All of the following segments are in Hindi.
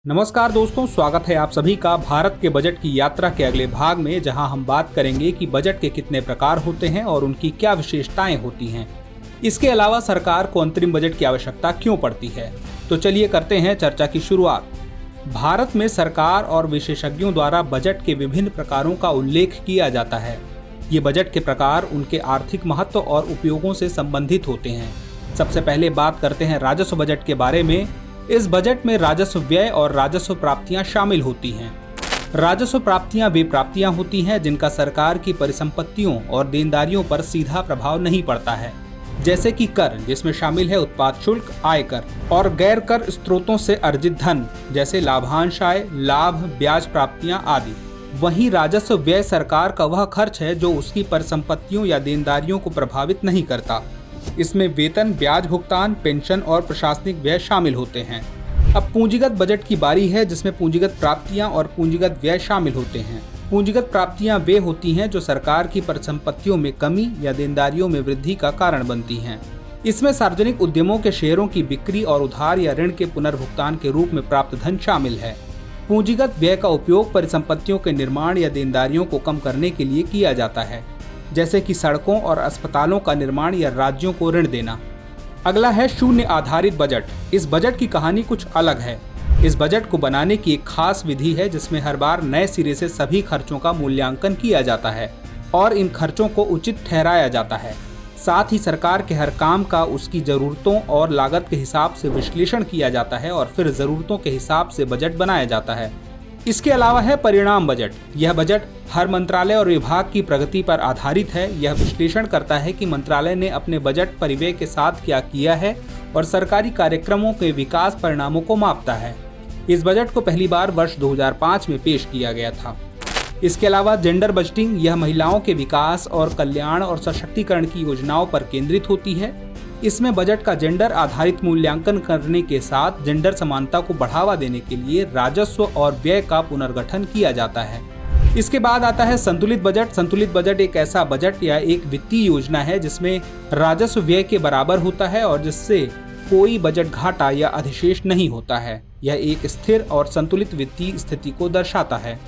नमस्कार दोस्तों, स्वागत है आप सभी का भारत के बजट की यात्रा के अगले भाग में, जहां हम बात करेंगे कि बजट के कितने प्रकार होते हैं और उनकी क्या विशेषताएं होती हैं। इसके अलावा सरकार को अंतरिम बजट की आवश्यकता क्यों पड़ती है। तो चलिए करते हैं चर्चा की शुरुआत। भारत में सरकार और विशेषज्ञों द्वारा बजट के विभिन्न प्रकारों का उल्लेख किया जाता है। ये बजट के प्रकार उनके आर्थिक महत्व और उपयोगों से संबंधित होते हैं। सबसे पहले बात करते हैं राजस्व बजट के बारे में। इस बजट में राजस्व व्यय और राजस्व प्राप्तियां शामिल होती हैं। राजस्व प्राप्तियां वे प्राप्तियां होती हैं जिनका सरकार की परिसंपत्तियों और देनदारियों पर सीधा प्रभाव नहीं पड़ता है, जैसे कि कर, जिसमें शामिल है उत्पाद शुल्क, आयकर और गैर कर स्रोतों से अर्जित धन, जैसे लाभांश आय, लाभ, ब्याज प्राप्तियां आदि। वहीं राजस्व व्यय सरकार का वह खर्च है जो उसकी परिसंपत्तियों या देनदारियों को प्रभावित नहीं करता। इसमें वेतन, ब्याज भुगतान, पेंशन और प्रशासनिक व्यय शामिल होते हैं। अब पूंजीगत बजट की बारी है, जिसमें पूंजीगत प्राप्तियां और पूंजीगत व्यय शामिल होते हैं। पूंजीगत प्राप्तियां वे होती हैं जो सरकार की परिसंपत्तियों में कमी या देनदारियों में वृद्धि का कारण बनती हैं। इसमें सार्वजनिक उद्यमों के शेयरों की बिक्री और उधार या ऋण के पुनर्भुगतान के रूप में प्राप्त धन शामिल है। पूंजीगत व्यय का उपयोग परिसंपत्तियों के निर्माण या देनदारियों को कम करने के लिए किया जाता है, जैसे कि सड़कों और अस्पतालों का निर्माण या राज्यों को ऋण देना। अगला है शून्य आधारित बजट। इस बजट की कहानी कुछ अलग है। इस बजट को बनाने की एक खास विधि है, जिसमें हर बार नए सिरे से सभी खर्चों का मूल्यांकन किया जाता है और इन खर्चों को उचित ठहराया जाता है। साथ ही सरकार के हर काम का उसकी जरूरतों और लागत के हिसाब से विश्लेषण किया जाता है और फिर जरूरतों के हिसाब से बजट बनाया जाता है। इसके अलावा है परिणाम बजट। यह बजट हर मंत्रालय और विभाग की प्रगति पर आधारित है। यह विश्लेषण करता है कि मंत्रालय ने अपने बजट परिव्यय के साथ क्या किया है और सरकारी कार्यक्रमों के विकास परिणामों को मापता है। इस बजट को पहली बार वर्ष 2005 में पेश किया गया था। इसके अलावा जेंडर बजटिंग, यह महिलाओं के विकास और कल्याण और सशक्तिकरण की योजनाओं पर केंद्रित होती है। इसमें बजट का जेंडर आधारित मूल्यांकन करने के साथ जेंडर समानता को बढ़ावा देने के लिए राजस्व और व्यय का पुनर्गठन किया जाता है। इसके बाद आता है संतुलित बजट। संतुलित बजट एक ऐसा बजट या एक वित्तीय योजना है जिसमें राजस्व व्यय के बराबर होता है और जिससे कोई बजट घाटा या अधिशेष नहीं होता है। यह एक स्थिर और संतुलित वित्तीय स्थिति को दर्शाता है।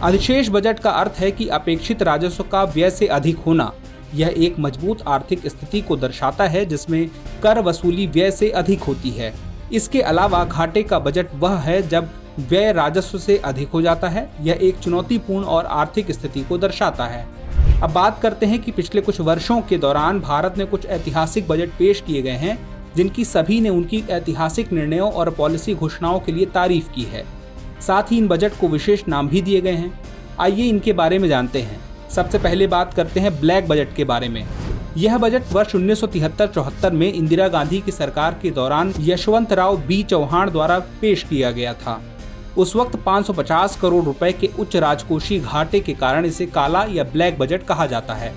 अधिशेष बजट का अर्थ है कि अपेक्षित राजस्व का व्यय से अधिक होना। यह एक मजबूत आर्थिक स्थिति को दर्शाता है जिसमें कर वसूली व्यय से अधिक होती है। इसके अलावा घाटे का बजट वह है जब व्यय राजस्व से अधिक हो जाता है। यह एक चुनौतीपूर्ण और आर्थिक स्थिति को दर्शाता है। अब बात करते हैं कि पिछले कुछ वर्षों के दौरान भारत ने कुछ ऐतिहासिक बजट पेश किए गए हैं, जिनकी सभी ने उनकी ऐतिहासिक निर्णयों और पॉलिसी घोषणाओं के लिए तारीफ की है। साथ ही इन बजट को विशेष नाम भी दिए गए हैं। आइए इनके बारे में जानते हैं। सबसे पहले बात करते हैं ब्लैक बजट के बारे में। यह बजट वर्ष 1973-74 में इंदिरा गांधी की सरकार के दौरान यशवंतराव बी चौहान द्वारा पेश किया गया था। उस वक्त 550 करोड़ रुपए के उच्च राजकोषीय घाटे के कारण इसे काला या ब्लैक बजट कहा जाता है।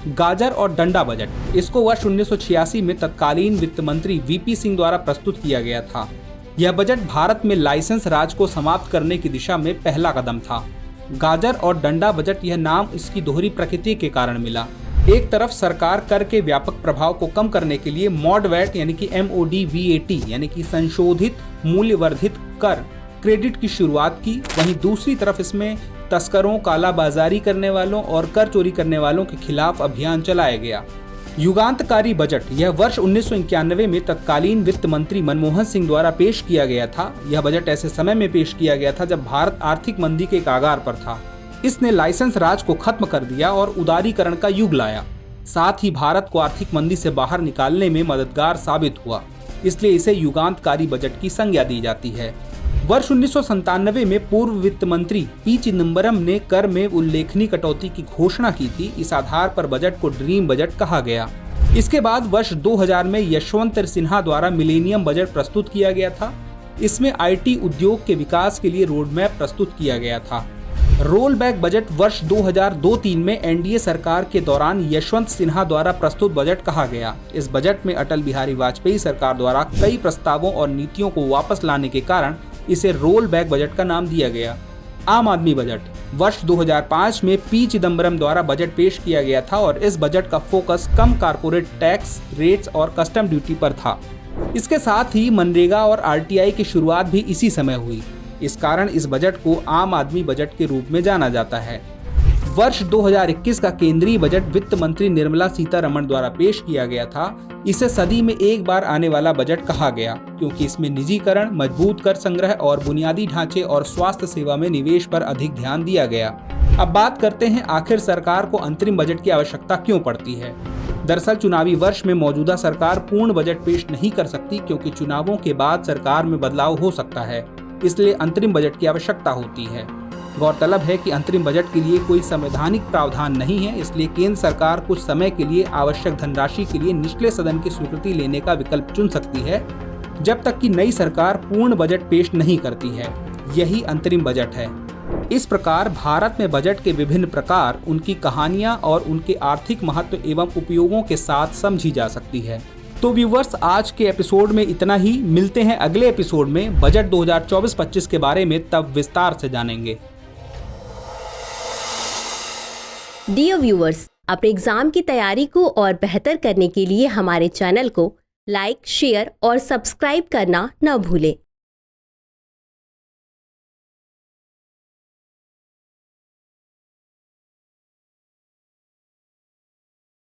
गाजर और डंडा बजट, इसको वर्ष 1986 में तत्कालीन वित्त मंत्री वीपी सिंह द्वारा प्रस्तुत किया गया था। यह बजट भारत में लाइसेंस राज को समाप्त करने की दिशा में पहला कदम था। गाजर और डंडा बजट, यह नाम इसकी दोहरी प्रकृति के कारण मिला। एक तरफ सरकार कर के व्यापक प्रभाव को कम करने के लिए मॉड वैट यानी कि MOD-VAT यानी कि संशोधित मूल्य वर्धित कर क्रेडिट की शुरुआत की। वहीं दूसरी तरफ इसमें तस्करों, कालाबाजारी करने वालों और कर चोरी करने वालों के खिलाफ अभियान चलाया गया। युगांतकारी बजट, यह वर्ष 1991 में तत्कालीन वित्त मंत्री मनमोहन सिंह द्वारा पेश किया गया था। यह बजट ऐसे समय में पेश किया गया था जब भारत आर्थिक मंदी के कागार पर था। इसने लाइसेंस राज को खत्म कर दिया और उदारीकरण का युग लाया। साथ ही भारत को आर्थिक मंदी से बाहर निकालने में मददगार साबित हुआ। इसलिए इसे युगांतकारी बजट की संज्ञा दी जाती है। वर्ष 1997 में पूर्व वित्त मंत्री पी चिदम्बरम ने कर में उल्लेखनीय कटौती की घोषणा की थी। इस आधार पर बजट को ड्रीम बजट कहा गया। इसके बाद वर्ष 2000 में यशवंत सिन्हा द्वारा मिलेनियम बजट प्रस्तुत किया गया था। इसमें IT उद्योग के विकास के लिए रोडमैप प्रस्तुत किया गया था। रोल बैक बजट वर्ष 2002-03 में NDA सरकार के दौरान यशवंत सिन्हा द्वारा प्रस्तुत बजट कहा गया। इस बजट में अटल बिहारी वाजपेयी सरकार द्वारा कई प्रस्तावों और नीतियों को वापस लाने के कारण इसे रोल बैक बजट का नाम दिया गया। आम आदमी बजट, वर्ष 2005 में पी चिदम्बरम द्वारा बजट पेश किया गया था और इस बजट का फोकस कम कारपोरेट टैक्स रेट्स और कस्टम ड्यूटी पर था। इसके साथ ही मनरेगा और RTI की शुरुआत भी इसी समय हुई। इस कारण इस बजट को आम आदमी बजट के रूप में जाना जाता है। वर्ष 2021 का केंद्रीय बजट वित्त मंत्री निर्मला सीतारमण द्वारा पेश किया गया था। इसे सदी में एक बार आने वाला बजट कहा गया, क्योंकि इसमें निजीकरण, मजबूत कर संग्रह और बुनियादी ढांचे और स्वास्थ्य सेवा में निवेश पर अधिक ध्यान दिया गया। अब बात करते हैं आखिर सरकार को अंतरिम बजट की आवश्यकता क्यों पड़ती है। दरअसल चुनावी वर्ष में मौजूदा सरकार पूर्ण बजट पेश नहीं कर सकती, क्योंकि चुनावों के बाद सरकार में बदलाव हो सकता है, इसलिए अंतरिम बजट की आवश्यकता होती है। गौरतलब है कि अंतरिम बजट के लिए कोई संवैधानिक प्रावधान नहीं है, इसलिए केंद्र सरकार कुछ समय के लिए आवश्यक धनराशि के लिए निचले सदन की स्वीकृति लेने का विकल्प चुन सकती है, जब तक कि नई सरकार पूर्ण बजट पेश नहीं करती है। यही अंतरिम बजट है। इस प्रकार भारत में बजट के विभिन्न प्रकार, उनकी कहानियां और उनके आर्थिक महत्व एवं उपयोगों के साथ समझी जा सकती है। तो व्यूवर्स, आज के एपिसोड में इतना ही। मिलते हैं अगले एपिसोड में बजट 2024-25 के बारे में, तब विस्तार से जानेंगे। डियर व्यूअर्स, अपने एग्जाम की तैयारी को और बेहतर करने के लिए हमारे चैनल को लाइक, शेयर और सब्सक्राइब करना न भूलें।